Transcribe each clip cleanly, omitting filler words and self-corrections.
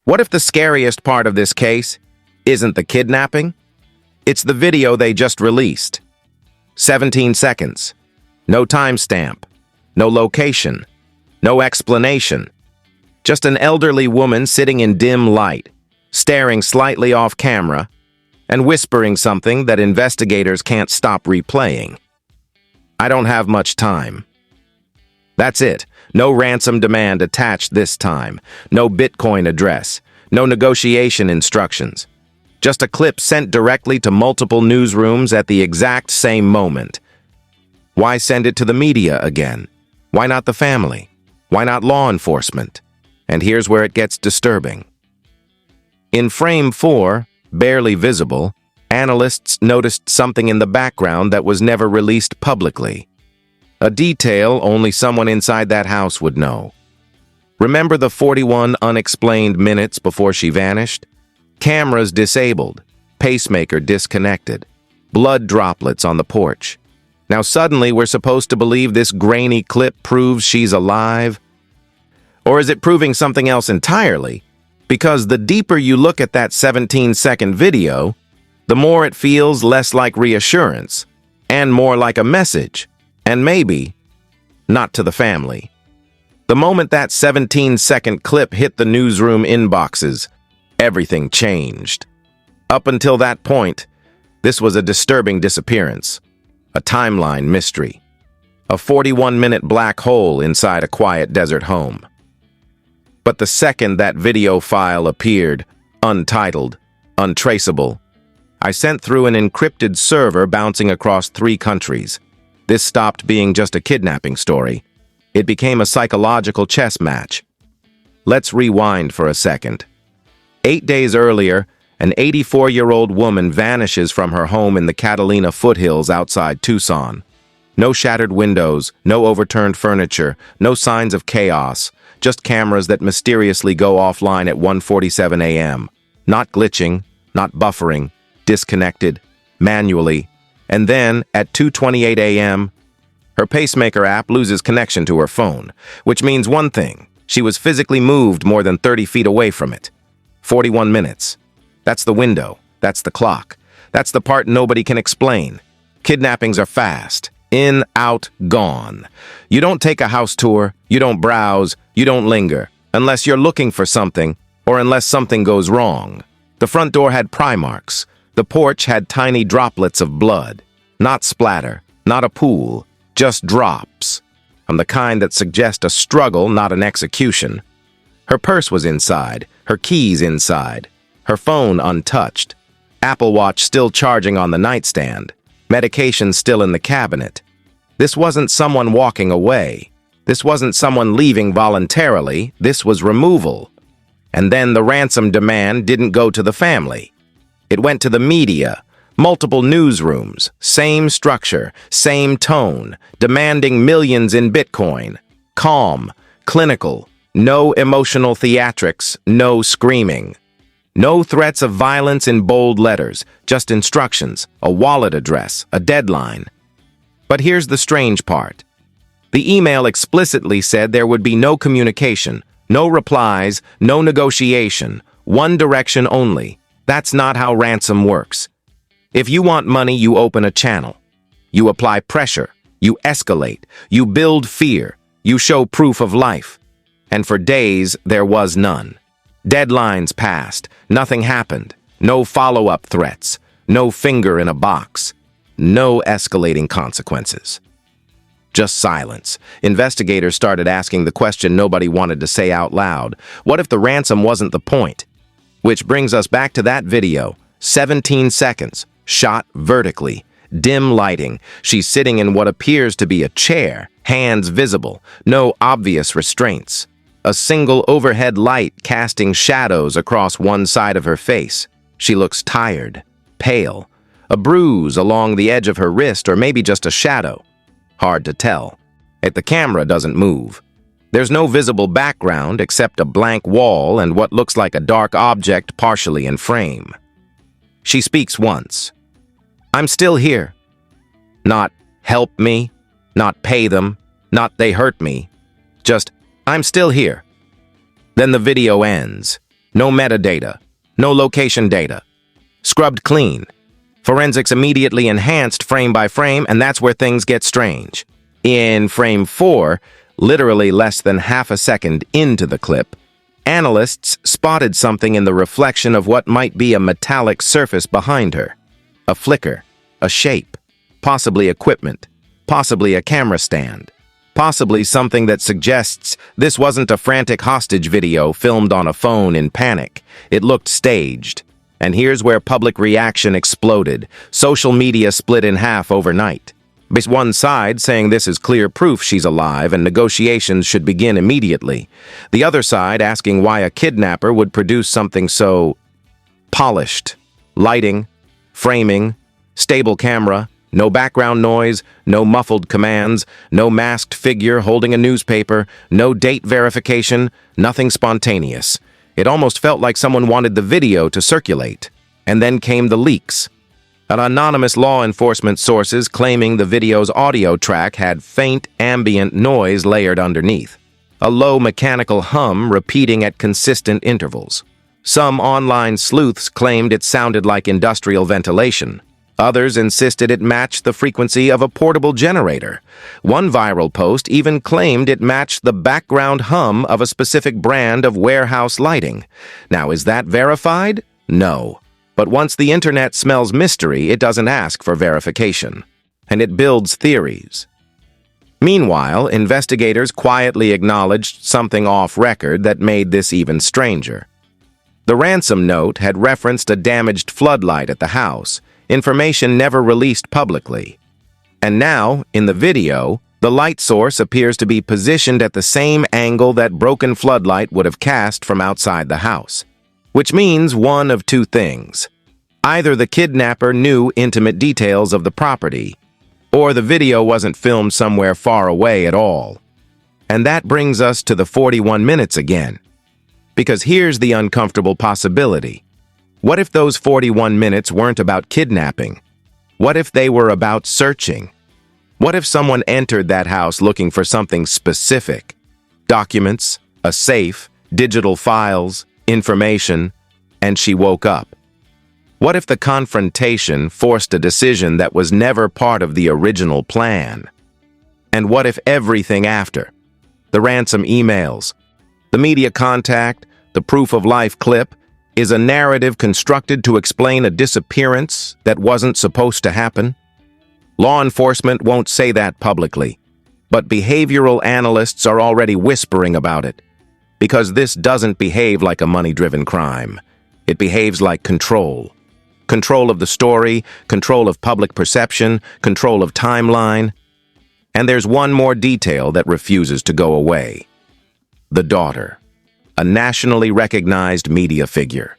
What if the scariest part of this case isn't the kidnapping? It's the video they just released. 17 seconds. No timestamp. No location. No explanation. Just an elderly woman sitting in dim light, staring slightly off camera, and whispering something that investigators can't stop replaying. I don't have much time. That's it. No ransom demand attached this time. No Bitcoin address. No negotiation instructions. Just a clip sent directly to multiple newsrooms at the exact same moment. Why send it to the media again? Why not the family? Why not law enforcement? And here's where it gets disturbing. In frame 4, barely visible, analysts noticed something in the background that was never released publicly. A detail only someone inside that house would know. Remember the 41 unexplained minutes before she vanished? Cameras disabled, pacemaker disconnected, blood droplets on the porch. Now suddenly we're supposed to believe this grainy clip proves she's alive? Or is it proving something else entirely? Because the deeper you look at that 17-second video, the more it feels less like reassurance, and more like a message, and maybe not to the family. The moment that 17-second clip hit the newsroom inboxes, everything changed. Up until that point, this was a disturbing disappearance, a timeline mystery, a 41-minute black hole inside a quiet desert home. But the second that video file appeared, untitled, untraceable, I sent through an encrypted server bouncing across 3 countries. This stopped being just a kidnapping story. It became a psychological chess match. Let's rewind for a second. 8 days earlier, an 84-year-old woman vanishes from her home in the Catalina foothills outside Tucson. No shattered windows, no overturned furniture, no signs of chaos, just cameras that mysteriously go offline at 1:47 a.m. Not glitching, not buffering, disconnected, manually. And then, at 2:28 a.m., her pacemaker app loses connection to her phone, which means one thing: she was physically moved more than 30 feet away from it. 41 minutes. That's the window. That's the clock. That's the part nobody can explain. Kidnappings are fast. In, out, gone. You don't take a house tour, you don't browse, you don't linger, unless you're looking for something, or unless something goes wrong. The front door had pry marks. The porch had tiny droplets of blood. Not splatter, not a pool, just drops. From the kind that suggest a struggle, not an execution. Her purse was inside, her keys inside, her phone untouched, Apple Watch still charging on the nightstand, medication still in the cabinet. This wasn't someone walking away. This wasn't someone leaving voluntarily. This was removal. And then the ransom demand didn't go to the family. It went to the media, multiple newsrooms, same structure, same tone, demanding millions in Bitcoin. Calm, clinical, no emotional theatrics, no screaming. No threats of violence in bold letters, just instructions, a wallet address, a deadline. But here's the strange part. The email explicitly said there would be no communication, no replies, no negotiation, one direction only. That's not how ransom works. If you want money, you open a channel. You apply pressure. You escalate. You build fear. You show proof of life. And for days, there was none. Deadlines passed. Nothing happened. No follow-up threats. No finger in a box. No escalating consequences. Just silence. Investigators started asking the question nobody wanted to say out loud. What if the ransom wasn't the point? Which brings us back to that video. 17 seconds. Shot vertically. Dim lighting. She's sitting in what appears to be a chair. Hands visible. No obvious restraints. A single overhead light casting shadows across one side of her face. She looks tired. Pale. A bruise along the edge of her wrist, or maybe just a shadow. Hard to tell. The camera doesn't move. There's no visible background except a blank wall and what looks like a dark object partially in frame. She speaks once. "I'm still here." Not "help me," not "pay them," not "they hurt me." Just, "I'm still here." Then the video ends. No metadata. No location data. Scrubbed clean. Forensics immediately enhanced frame by frame, and that's where things get strange. In frame 4, literally less than half a second into the clip, analysts spotted something in the reflection of what might be a metallic surface behind her. A flicker, a shape, possibly equipment, possibly a camera stand, possibly something that suggests this wasn't a frantic hostage video filmed on a phone in panic. It looked staged. And here's where public reaction exploded. Social media split in half overnight. One side saying this is clear proof she's alive and negotiations should begin immediately. The other side asking why a kidnapper would produce something so polished. Lighting, framing, stable camera, no background noise, no muffled commands, no masked figure holding a newspaper, no date verification, nothing spontaneous. It almost felt like someone wanted the video to circulate. And then came the leaks. Anonymous law enforcement sources claiming the video's audio track had faint ambient noise layered underneath. A low mechanical hum repeating at consistent intervals. Some online sleuths claimed it sounded like industrial ventilation. Others insisted it matched the frequency of a portable generator. One viral post even claimed it matched the background hum of a specific brand of warehouse lighting. Now, is that verified? No. But once the internet smells mystery, it doesn't ask for verification. And it builds theories. Meanwhile, investigators quietly acknowledged something off-record that made this even stranger. The ransom note had referenced a damaged floodlight at the house, information never released publicly. And now, in the video, the light source appears to be positioned at the same angle that broken floodlight would have cast from outside the house. Which means one of two things. Either the kidnapper knew intimate details of the property, or the video wasn't filmed somewhere far away at all. And that brings us to the 41 minutes again. Because here's the uncomfortable possibility. What if those 41 minutes weren't about kidnapping? What if they were about searching? What if someone entered that house looking for something specific? Documents, a safe, digital files, information, and she woke up. What if the confrontation forced a decision that was never part of the original plan? And what if everything after? The ransom emails, the media contact, the proof of life clip, is a narrative constructed to explain a disappearance that wasn't supposed to happen? Law enforcement won't say that publicly, but behavioral analysts are already whispering about it. Because this doesn't behave like a money-driven crime. It behaves like control. Control of the story, control of public perception, control of timeline. And there's one more detail that refuses to go away. The daughter. A nationally recognized media figure.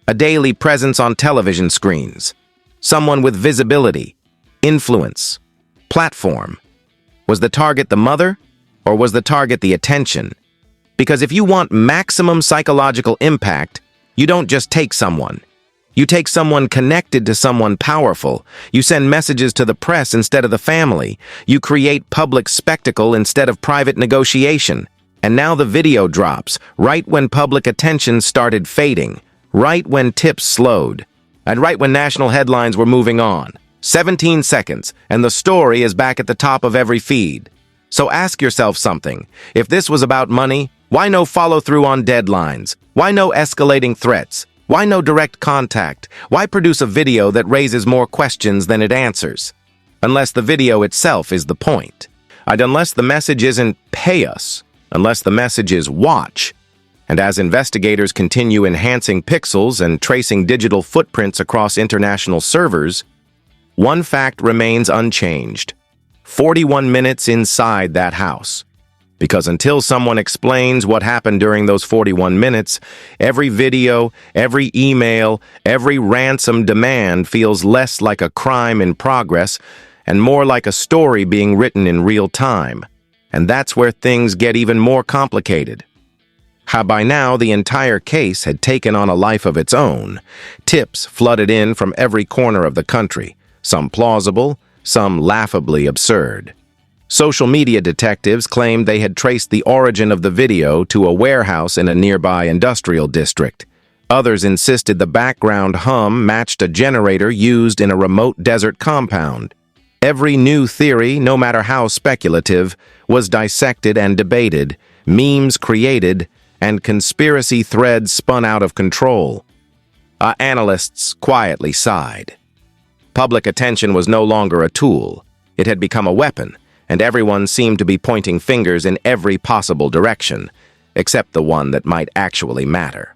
A daily presence on television screens. Someone with visibility, influence, platform. Was the target the mother, or was the target the attention? Because if you want maximum psychological impact, you don't just take someone. You take someone connected to someone powerful. You send messages to the press instead of the family. You create public spectacle instead of private negotiation. And now the video drops, right when public attention started fading, right when tips slowed, and right when national headlines were moving on. 17 seconds, and the story is back at the top of every feed. So ask yourself something. If this was about money, why no follow-through on deadlines? Why no escalating threats? Why no direct contact? Why produce a video that raises more questions than it answers? Unless the video itself is the point. And unless the message isn't pay us. Unless the message is watch. And as investigators continue enhancing pixels and tracing digital footprints across international servers, one fact remains unchanged. 41 minutes inside that house. Because until someone explains what happened during those 41 minutes, every video, every email, every ransom demand feels less like a crime in progress and more like a story being written in real time. And that's where things get even more complicated. How by now the entire case had taken on a life of its own. Tips flooded in from every corner of the country, some plausible, some laughably absurd. Social media detectives claimed they had traced the origin of the video to a warehouse in a nearby industrial district. Others insisted the background hum matched a generator used in a remote desert compound. Every new theory, no matter how speculative, was dissected and debated, memes created, and conspiracy threads spun out of control. Analysts quietly sighed. Public attention was no longer a tool. It had become a weapon, and everyone seemed to be pointing fingers in every possible direction, except the one that might actually matter.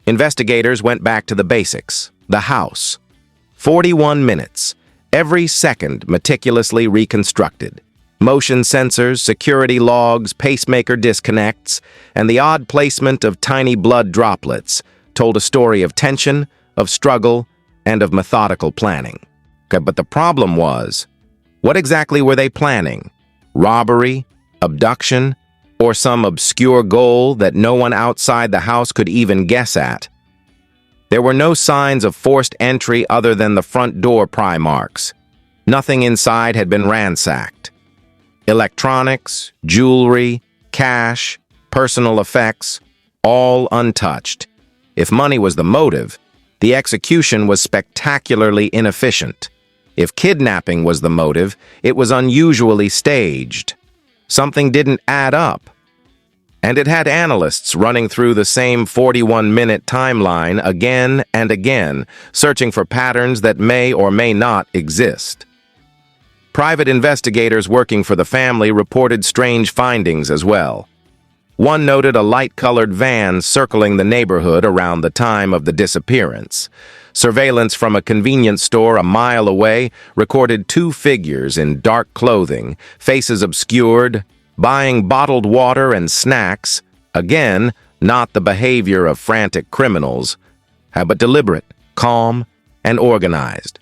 Investigators went back to the basics, the house. 41 minutes, every second meticulously reconstructed. Motion sensors, security logs, pacemaker disconnects, and the odd placement of tiny blood droplets told a story of tension, of struggle, and of methodical planning. But the problem was, what exactly were they planning? Robbery? Abduction? Or some obscure goal that no one outside the house could even guess at? There were no signs of forced entry other than the front door pry marks. Nothing inside had been ransacked. Electronics, jewelry, cash, personal effects, all untouched. If money was the motive, the execution was spectacularly inefficient. If kidnapping was the motive, it was unusually staged. Something didn't add up. And it had analysts running through the same 41-minute timeline again and again, searching for patterns that may or may not exist. Private investigators working for the family reported strange findings as well. One noted a light-colored van circling the neighborhood around the time of the disappearance. Surveillance from a convenience store a mile away recorded two figures in dark clothing, faces obscured, buying bottled water and snacks. Again, not the behavior of frantic criminals, but deliberate, calm, and organized.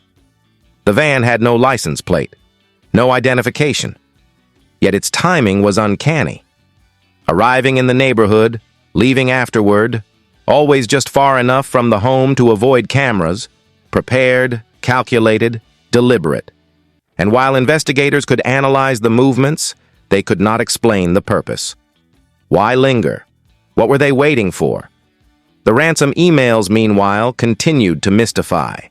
The van had no license plate, no identification, yet its timing was uncanny. Arriving in the neighborhood, leaving afterward, always just far enough from the home to avoid cameras, prepared, calculated, deliberate. And while investigators could analyze the movements, they could not explain the purpose. Why linger? What were they waiting for? The ransom emails, meanwhile, continued to mystify.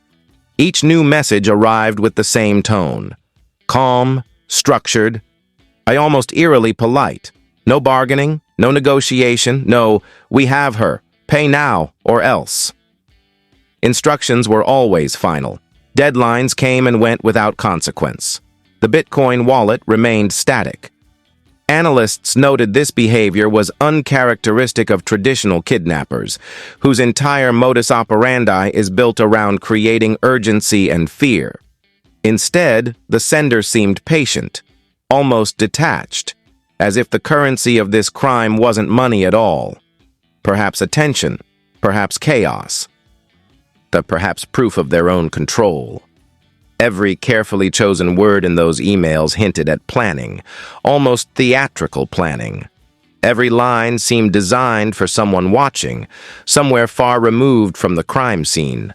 Each new message arrived with the same tone. Calm, structured, almost eerily polite. No bargaining, no negotiation, no, we have her, pay now or else. Instructions were always final. Deadlines came and went without consequence. The Bitcoin wallet remained static. Analysts noted this behavior was uncharacteristic of traditional kidnappers, whose entire modus operandi is built around creating urgency and fear. Instead, the sender seemed patient, almost detached, as if the currency of this crime wasn't money at all. Perhaps attention, perhaps chaos, perhaps proof of their own control. Every carefully chosen word in those emails hinted at planning, almost theatrical planning. Every line seemed designed for someone watching, somewhere far removed from the crime scene.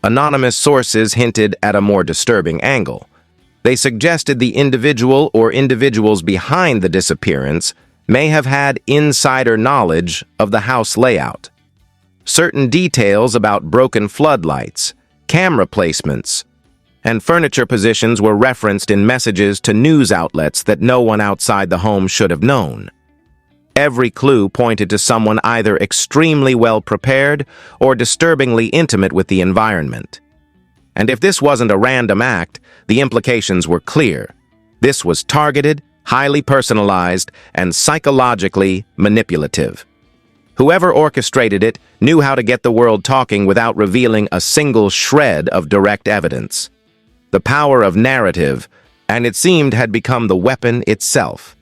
Anonymous sources hinted at a more disturbing angle. They suggested the individual or individuals behind the disappearance may have had insider knowledge of the house layout. Certain details about broken floodlights, camera placements, and furniture positions were referenced in messages to news outlets that no one outside the home should have known. Every clue pointed to someone either extremely well prepared or disturbingly intimate with the environment. And if this wasn't a random act, the implications were clear. This was targeted, highly personalized, and psychologically manipulative. Whoever orchestrated it knew how to get the world talking without revealing a single shred of direct evidence. The power of narrative, and it seemed had become the weapon itself.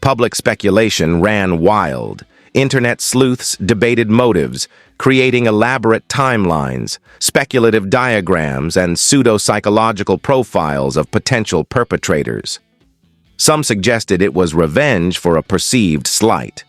Public speculation ran wild. Internet sleuths debated motives, creating elaborate timelines, speculative diagrams, and pseudo-psychological profiles of potential perpetrators. Some suggested it was revenge for a perceived slight.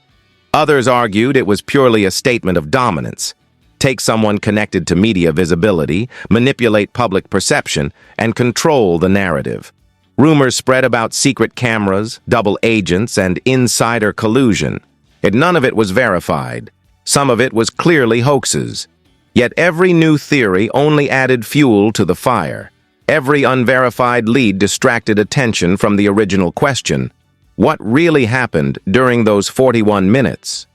Others argued it was purely a statement of dominance. Take someone connected to media visibility, manipulate public perception, and control the narrative. Rumors spread about secret cameras, double agents, and insider collusion. None of it was verified. Some of it was clearly hoaxes. Yet every new theory only added fuel to the fire. Every unverified lead distracted attention from the original question: what really happened during those 41 minutes?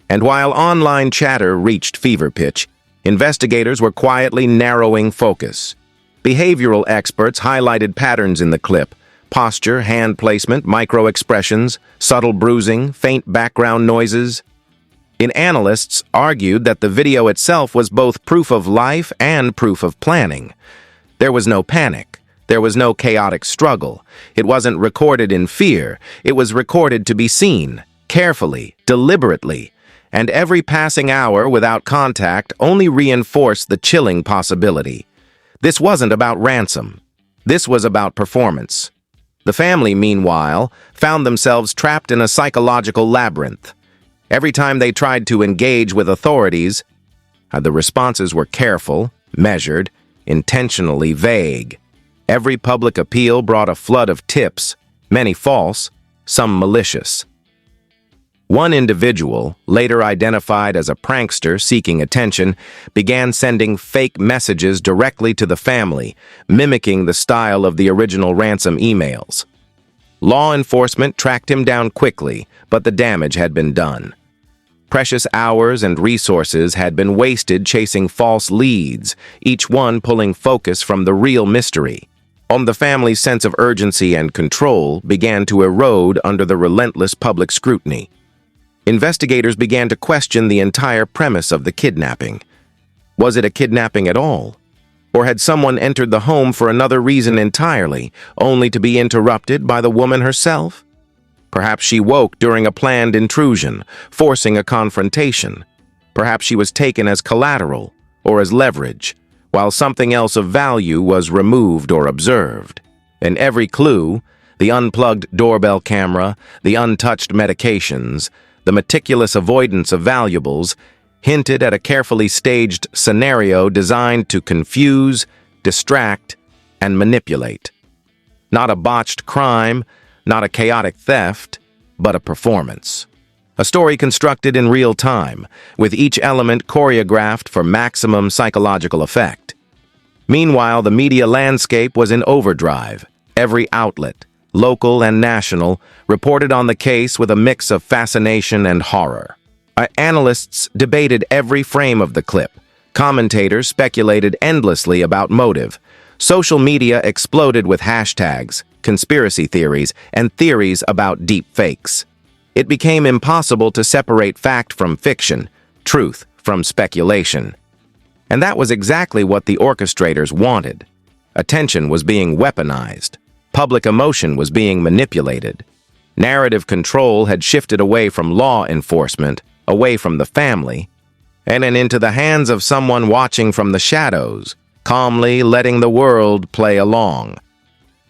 And while online chatter reached fever pitch, investigators were quietly narrowing focus. Behavioral experts highlighted patterns in the clip: posture, hand placement, micro-expressions, subtle bruising, faint background noises. Analysts argued that the video itself was both proof of life and proof of planning. There was no panic. There was no chaotic struggle. It wasn't recorded in fear. It was recorded to be seen, carefully, deliberately, and every passing hour without contact only reinforced the chilling possibility. This wasn't about ransom. This was about performance. The family, meanwhile, found themselves trapped in a psychological labyrinth. Every time they tried to engage with authorities, the responses were careful, measured, intentionally vague. Every public appeal brought a flood of tips, many false, some malicious. One individual, later identified as a prankster seeking attention, began sending fake messages directly to the family, mimicking the style of the original ransom emails. Law enforcement tracked him down quickly, but the damage had been done. Precious hours and resources had been wasted chasing false leads, each one pulling focus from the real mystery. The family's sense of urgency and control began to erode under the relentless public scrutiny. Investigators began to question the entire premise of the kidnapping. Was it a kidnapping at all? Or had someone entered the home for another reason entirely, only to be interrupted by the woman herself? Perhaps she woke during a planned intrusion, forcing a confrontation. Perhaps she was taken as collateral or as leverage, while something else of value was removed or observed. And every clue, the unplugged doorbell camera, the untouched medications, the meticulous avoidance of valuables, hinted at a carefully staged scenario designed to confuse, distract, and manipulate. Not a botched crime, not a chaotic theft, but a performance. A story constructed in real time, with each element choreographed for maximum psychological effect. Meanwhile, the media landscape was in overdrive. Every outlet, local and national, reported on the case with a mix of fascination and horror. Analysts debated every frame of the clip. Commentators speculated endlessly about motive. Social media exploded with hashtags, conspiracy theories, and theories about deep fakes. It became impossible to separate fact from fiction, truth from speculation. And that was exactly what the orchestrators wanted. Attention was being weaponized. Public emotion was being manipulated. Narrative control had shifted away from law enforcement, away from the family, and into the hands of someone watching from the shadows, calmly letting the world play along.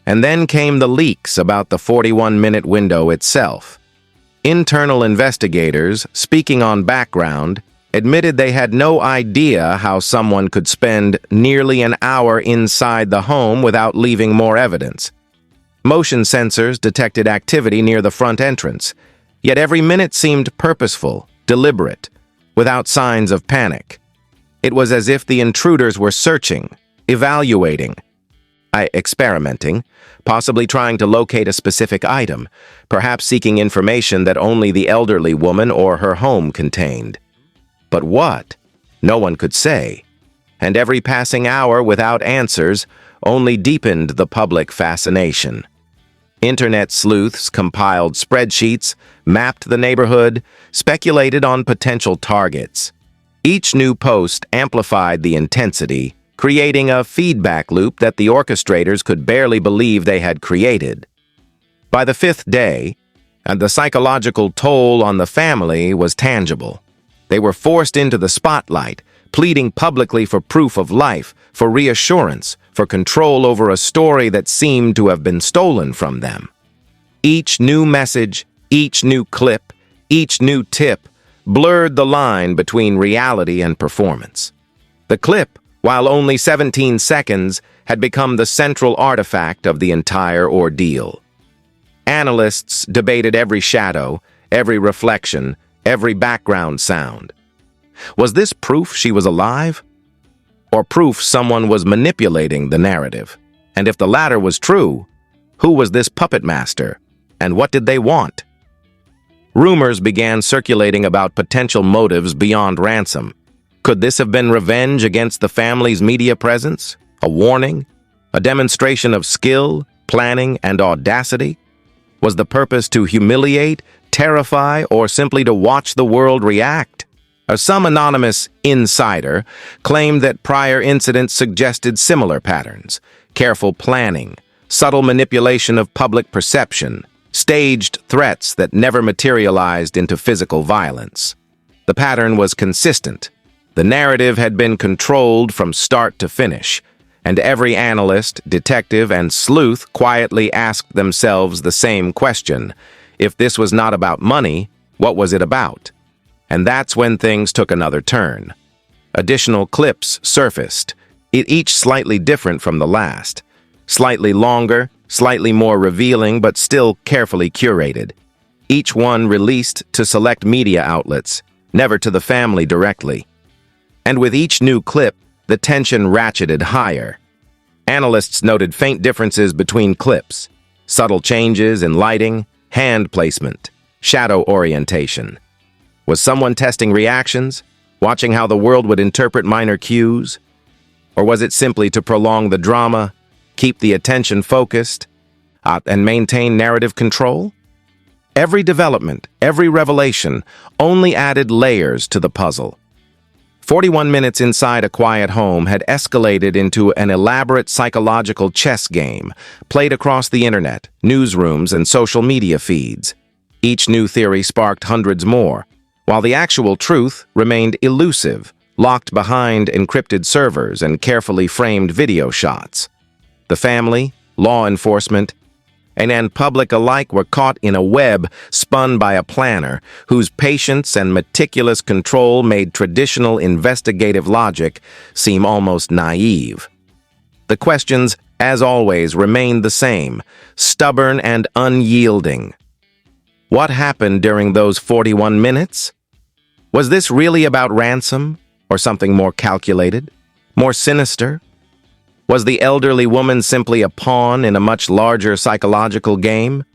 And then came the leaks about the 41-minute window itself. Internal investigators, speaking on background, admitted they had no idea how someone could spend nearly an hour inside the home without leaving more evidence. Motion sensors detected activity near the front entrance, yet every minute seemed purposeful, deliberate, without signs of panic. It was as if the intruders were searching, evaluating, experimenting, possibly trying to locate a specific item, perhaps seeking information that only the elderly woman or her home contained. But what? No one could say. And every passing hour without answers only deepened the public fascination. Internet sleuths compiled spreadsheets, mapped the neighborhood, speculated on potential targets. Each new post amplified the intensity, creating a feedback loop that the orchestrators could barely believe they had created. By the fifth day, the psychological toll on the family was tangible. They were forced into the spotlight, pleading publicly for proof of life, for reassurance, for control over a story that seemed to have been stolen from them. Each new message, each new clip, each new tip blurred the line between reality and performance. The clip, while only 17 seconds, had become the central artifact of the entire ordeal. Analysts debated every shadow, every reflection, every background sound. Was this proof she was alive? Or proof someone was manipulating the narrative? And if the latter was true, who was this puppet master, and what did they want? Rumors began circulating about potential motives beyond ransom. Could this have been revenge against the family's media presence? A warning? A demonstration of skill, planning, and audacity? Was the purpose to humiliate, terrify, or simply to watch the world react? Some anonymous insider claimed that prior incidents suggested similar patterns: careful planning, subtle manipulation of public perception, staged threats that never materialized into physical violence. The pattern was consistent. The narrative had been controlled from start to finish, and every analyst, detective, and sleuth quietly asked themselves the same question: if this was not about money, what was it about? And that's when things took another turn. Additional clips surfaced, each slightly different from the last. Slightly longer, slightly more revealing, but still carefully curated. Each one released to select media outlets, never to the family directly. And with each new clip, the tension ratcheted higher. Analysts noted faint differences between clips, subtle changes in lighting, hand placement, shadow orientation. Was someone testing reactions, watching how the world would interpret minor cues? Or was it simply to prolong the drama, keep the attention focused, and maintain narrative control? Every development, every revelation, only added layers to the puzzle. 41 minutes inside a quiet home had escalated into an elaborate psychological chess game, played across the internet, newsrooms, and social media feeds. Each new theory sparked hundreds more, while the actual truth remained elusive, locked behind encrypted servers and carefully framed video shots. The family, law enforcement, and public alike were caught in a web spun by a planner whose patience and meticulous control made traditional investigative logic seem almost naive. The questions, as always, remained the same, stubborn and unyielding. What happened during those 41 minutes? Was this really about ransom, or something more calculated, more sinister? Was the elderly woman simply a pawn in a much larger psychological game?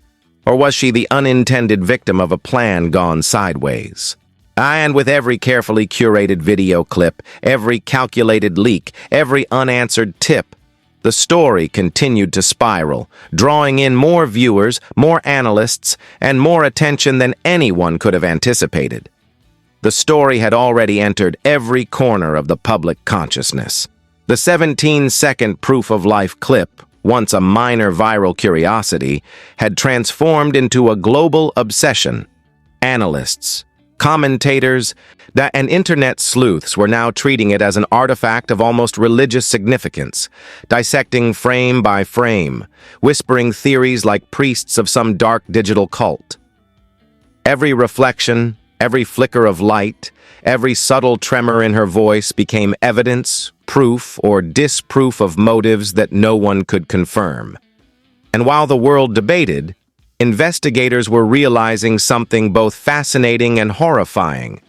Or was she the unintended victim of a plan gone sideways? And with every carefully curated video clip, every calculated leak, every unanswered tip, the story continued to spiral, drawing in more viewers, more analysts, and more attention than anyone could have anticipated. The story had already entered every corner of the public consciousness. The 17-second proof-of-life clip, once a minor viral curiosity, had transformed into a global obsession. Analysts, commentators, and internet sleuths were now treating it as an artifact of almost religious significance, dissecting frame by frame, whispering theories like priests of some dark digital cult. Every reflection, every flicker of light, every subtle tremor in her voice became evidence, proof, or disproof of motives that no one could confirm. And while the world debated, investigators were realizing something both fascinating and horrifying.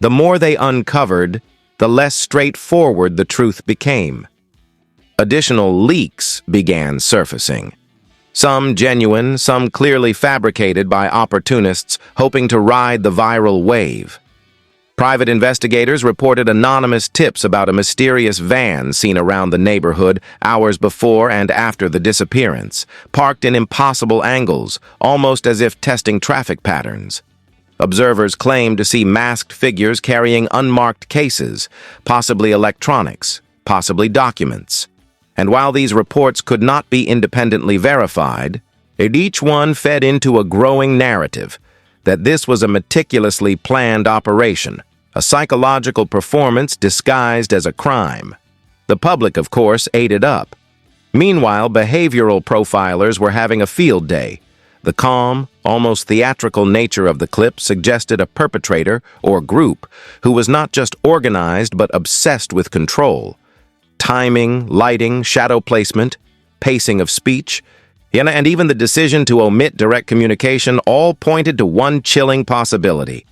The more they uncovered, the less straightforward the truth became. Additional leaks began surfacing. Some genuine, some clearly fabricated by opportunists hoping to ride the viral wave. Private investigators reported anonymous tips about a mysterious van seen around the neighborhood hours before and after the disappearance, parked in impossible angles, almost as if testing traffic patterns. Observers claimed to see masked figures carrying unmarked cases, possibly electronics, possibly documents. And while these reports could not be independently verified, each one fed into a growing narrative that this was a meticulously planned operation, a psychological performance disguised as a crime. The public, of course, ate it up. Meanwhile, behavioral profilers were having a field day. The calm, almost theatrical nature of the clip suggested a perpetrator or group who was not just organized but obsessed with control. Timing, lighting, shadow placement, pacing of speech, and even the decision to omit direct communication all pointed to one chilling possibility.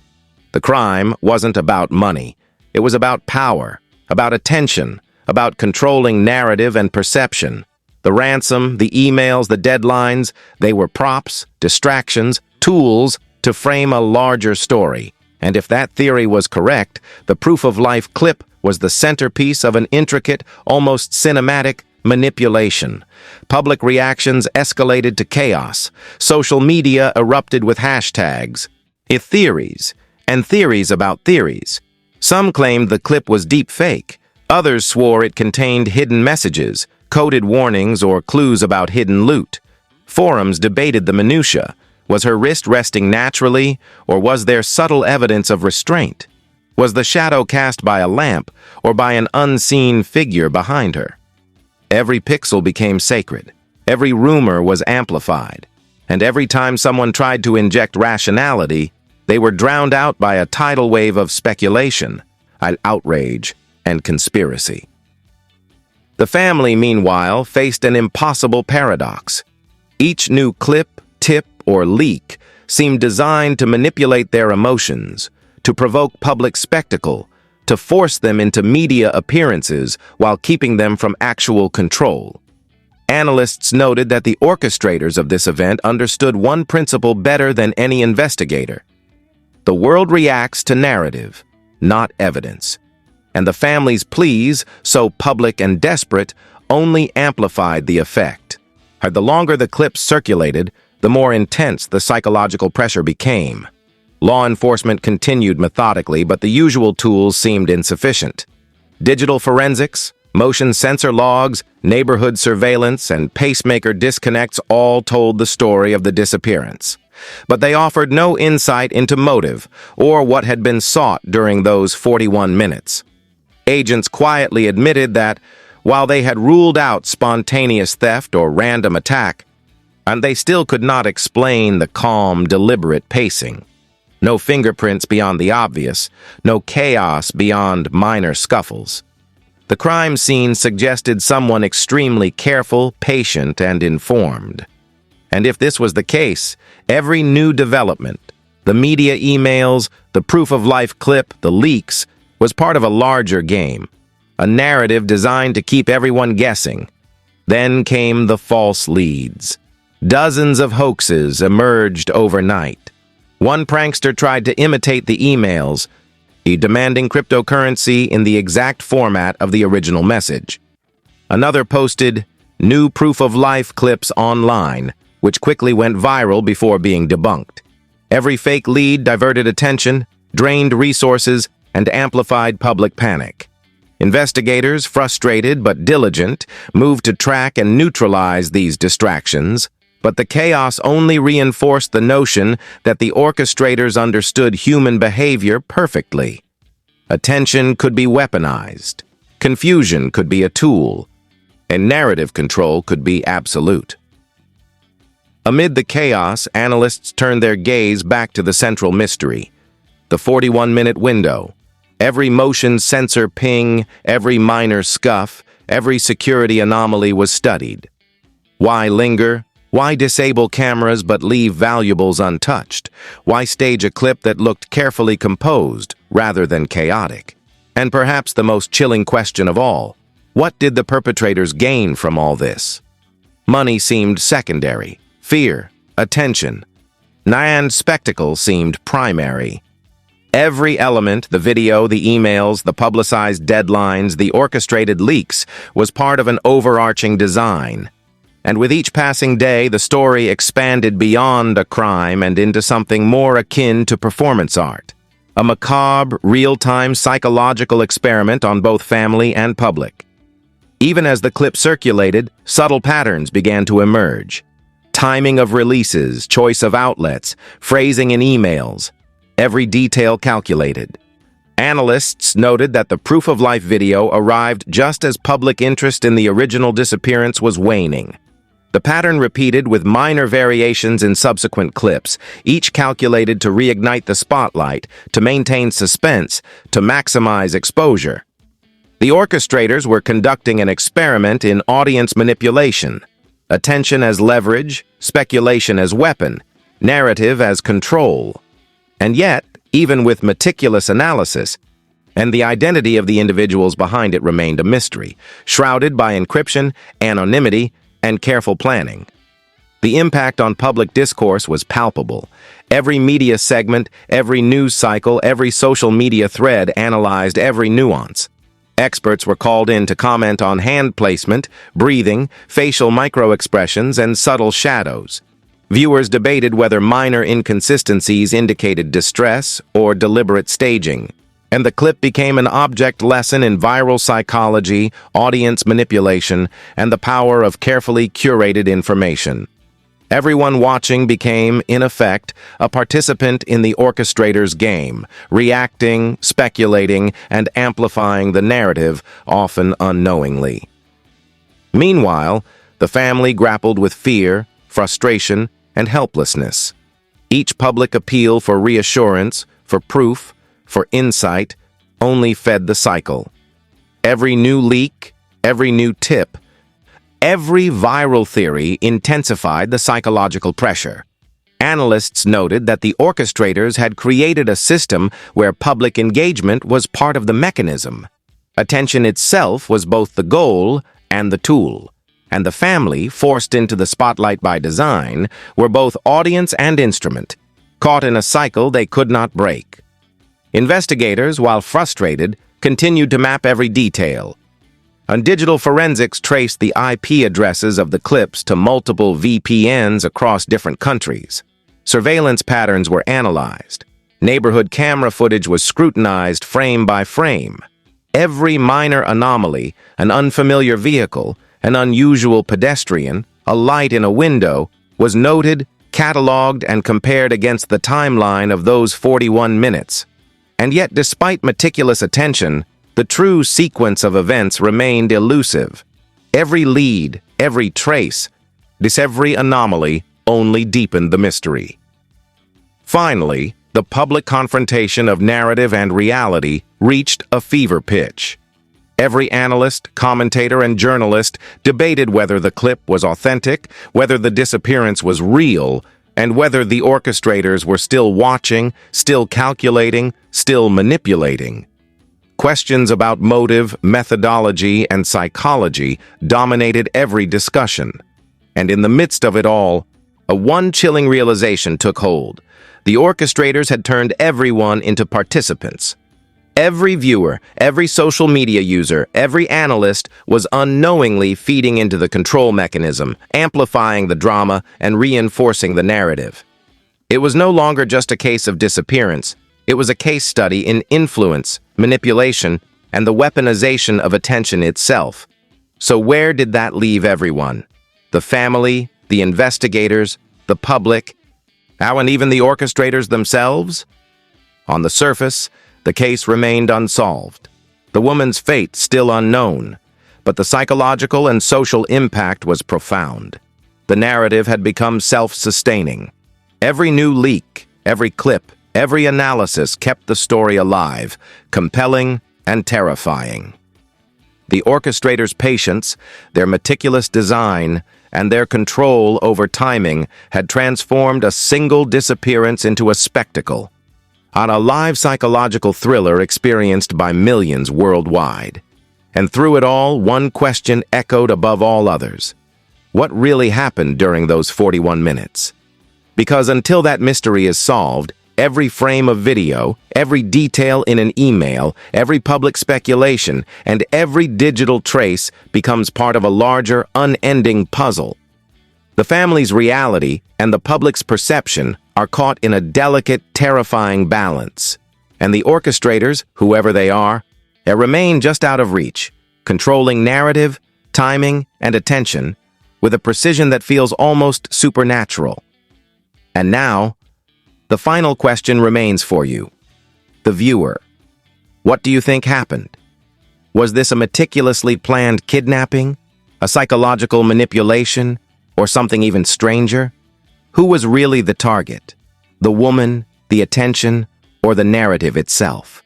The crime wasn't about money. It was about power, about attention, about controlling narrative and perception. The ransom, the emails, the deadlines, they were props, distractions, tools to frame a larger story. And if that theory was correct, the proof-of-life clip was the centerpiece of an intricate, almost cinematic manipulation. Public reactions escalated to chaos. Social media erupted with hashtags, theories, and theories about theories. Some claimed the clip was deep fake. Others swore it contained hidden messages, coded warnings, or clues about hidden loot. Forums debated the minutiae. Was her wrist resting naturally, or was there subtle evidence of restraint? Was the shadow cast by a lamp, or by an unseen figure behind her? Every pixel became sacred. Every rumor was amplified. And every time someone tried to inject rationality, they were drowned out by a tidal wave of speculation, outrage, and conspiracy. The family, meanwhile, faced an impossible paradox. Each new clip, tip, or leak seemed designed to manipulate their emotions, to provoke public spectacle, to force them into media appearances while keeping them from actual control. Analysts noted that the orchestrators of this event understood one principle better than any investigator. The world reacts to narrative, not evidence. And the family's pleas, so public and desperate, only amplified the effect. The longer the clips circulated, the more intense the psychological pressure became. Law enforcement continued methodically, but the usual tools seemed insufficient. Digital forensics, motion sensor logs, neighborhood surveillance, and pacemaker disconnects all told the story of the disappearance. But they offered no insight into motive or what had been sought during those 41 minutes. Agents quietly admitted that, while they had ruled out spontaneous theft or random attack, and they still could not explain the calm, deliberate pacing. No fingerprints beyond the obvious, no chaos beyond minor scuffles. The crime scene suggested someone extremely careful, patient, and informed. And if this was the case, every new development, the media emails, the proof-of-life clip, the leaks, was part of a larger game, a narrative designed to keep everyone guessing. Then came the false leads. Dozens of hoaxes emerged overnight. One prankster tried to imitate the emails, demanding cryptocurrency in the exact format of the original message. Another posted new proof-of-life clips online, which quickly went viral before being debunked. Every fake lead diverted attention, drained resources, and amplified public panic. Investigators, frustrated but diligent, moved to track and neutralize these distractions, but the chaos only reinforced the notion that the orchestrators understood human behavior perfectly. Attention could be weaponized, confusion could be a tool, and narrative control could be absolute. Amid the chaos, analysts turned their gaze back to the central mystery, the 41-minute window. Every motion sensor ping, every minor scuff, every security anomaly was studied. Why linger? Why disable cameras but leave valuables untouched? Why stage a clip that looked carefully composed rather than chaotic? And perhaps the most chilling question of all, what did the perpetrators gain from all this? Money seemed secondary. Fear, attention, and spectacle seemed primary. Every element, the video, the emails, the publicized deadlines, the orchestrated leaks, was part of an overarching design. And with each passing day, the story expanded beyond a crime and into something more akin to performance art. A macabre, real-time psychological experiment on both family and public. Even as the clip circulated, subtle patterns began to emerge. Timing of releases, choice of outlets, phrasing in emails, every detail calculated. Analysts noted that the proof-of-life video arrived just as public interest in the original disappearance was waning. The pattern repeated with minor variations in subsequent clips, each calculated to reignite the spotlight, to maintain suspense, to maximize exposure. The orchestrators were conducting an experiment in audience manipulation. Attention as leverage, speculation as weapon, narrative as control. And yet, even with meticulous analysis, and the identity of the individuals behind it remained a mystery, shrouded by encryption, anonymity, and careful planning. The impact on public discourse was palpable. Every media segment, every news cycle, every social media thread analyzed every nuance. Experts were called in to comment on hand placement, breathing, facial microexpressions, and subtle shadows. Viewers debated whether minor inconsistencies indicated distress or deliberate staging, and the clip became an object lesson in viral psychology, audience manipulation, and the power of carefully curated information. Everyone watching became, in effect, a participant in the orchestrator's game, reacting, speculating, and amplifying the narrative, often unknowingly. Meanwhile, the family grappled with fear, frustration, and helplessness. Each public appeal for reassurance, for proof, for insight, only fed the cycle. Every new leak, every new tip, every viral theory intensified the psychological pressure. Analysts noted that the orchestrators had created a system where public engagement was part of the mechanism. Attention itself was both the goal and the tool, and the family, forced into the spotlight by design, were both audience and instrument, caught in a cycle they could not break. Investigators, while frustrated, continued to map every detail. And digital forensics traced the IP addresses of the clips to multiple VPNs across different countries. Surveillance patterns were analyzed. Neighborhood camera footage was scrutinized frame by frame. Every minor anomaly, an unfamiliar vehicle, an unusual pedestrian, a light in a window, was noted, cataloged, and compared against the timeline of those 41 minutes. And yet, despite meticulous attention, the true sequence of events remained elusive. Every lead, every trace, every anomaly only deepened the mystery. Finally, the public confrontation of narrative and reality reached a fever pitch. Every analyst, commentator, and journalist debated whether the clip was authentic, whether the disappearance was real, and whether the orchestrators were still watching, still calculating, still manipulating. Questions about motive, methodology, and psychology dominated every discussion. And in the midst of it all, one chilling realization took hold. The orchestrators had turned everyone into participants. Every viewer, every social media user, every analyst was unknowingly feeding into the control mechanism, amplifying the drama and reinforcing the narrative. It was no longer just a case of disappearance. It was a case study in influence, manipulation, and the weaponization of attention itself. So where did that leave everyone? The family, the investigators, the public, and even the orchestrators themselves? On the surface, the case remained unsolved. The woman's fate still unknown, but the psychological and social impact was profound. The narrative had become self-sustaining. Every new leak, every clip, every analysis kept the story alive, compelling and terrifying. The orchestrators' patience, their meticulous design, and their control over timing had transformed a single disappearance into a spectacle, on a live psychological thriller experienced by millions worldwide. And through it all, one question echoed above all others. What really happened during those 41 minutes? Because until that mystery is solved, every frame of video, every detail in an email, every public speculation, and every digital trace becomes part of a larger, unending puzzle. The family's reality and the public's perception are caught in a delicate, terrifying balance. And the orchestrators, whoever they remain just out of reach, controlling narrative, timing, and attention with a precision that feels almost supernatural. And now, the final question remains for you, the viewer. What do you think happened? Was this a meticulously planned kidnapping, a psychological manipulation, or something even stranger? Who was really the target? The woman, the attention, or the narrative itself?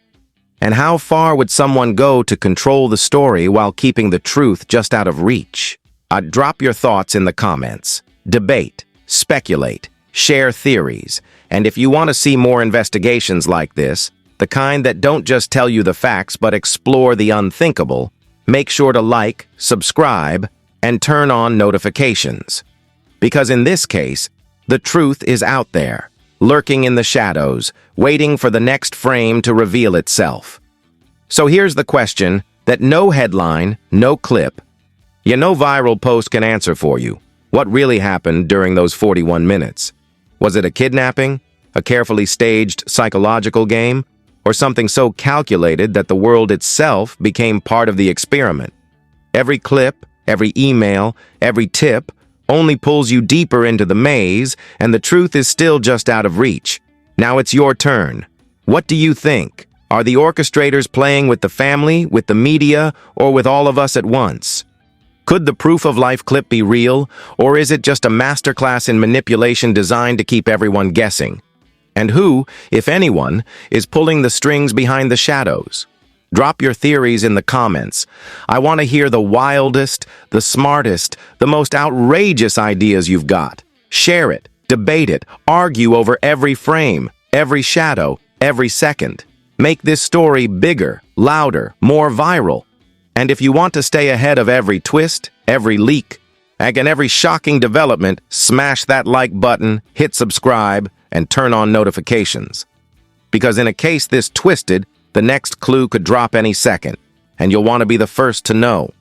And how far would someone go to control the story while keeping the truth just out of reach? Drop your thoughts in the comments. Debate, speculate, share theories, and if you want to see more investigations like this, the kind that don't just tell you the facts but explore the unthinkable, make sure to like, subscribe, and turn on notifications. Because in this case, the truth is out there, lurking in the shadows, waiting for the next frame to reveal itself. So here's the question that no headline, no clip, no viral post can answer for you. What really happened during those 41 minutes? Was it a kidnapping, a carefully staged psychological game, or something so calculated that the world itself became part of the experiment? Every clip, every email, every tip only pulls you deeper into the maze, and the truth is still just out of reach. Now it's your turn. What do you think? Are the orchestrators playing with the family, with the media, or with all of us at once? Could the proof of life clip be real, or is it just a masterclass in manipulation designed to keep everyone guessing? And who, if anyone, is pulling the strings behind the shadows? Drop your theories in the comments. I want to hear the wildest, the smartest, the most outrageous ideas you've got. Share it, debate it, argue over every frame, every shadow, every second. Make this story bigger, louder, more viral. And if you want to stay ahead of every twist, every leak, and every shocking development, smash that like button, hit subscribe, and turn on notifications. Because in a case this twisted, the next clue could drop any second, and you'll want to be the first to know.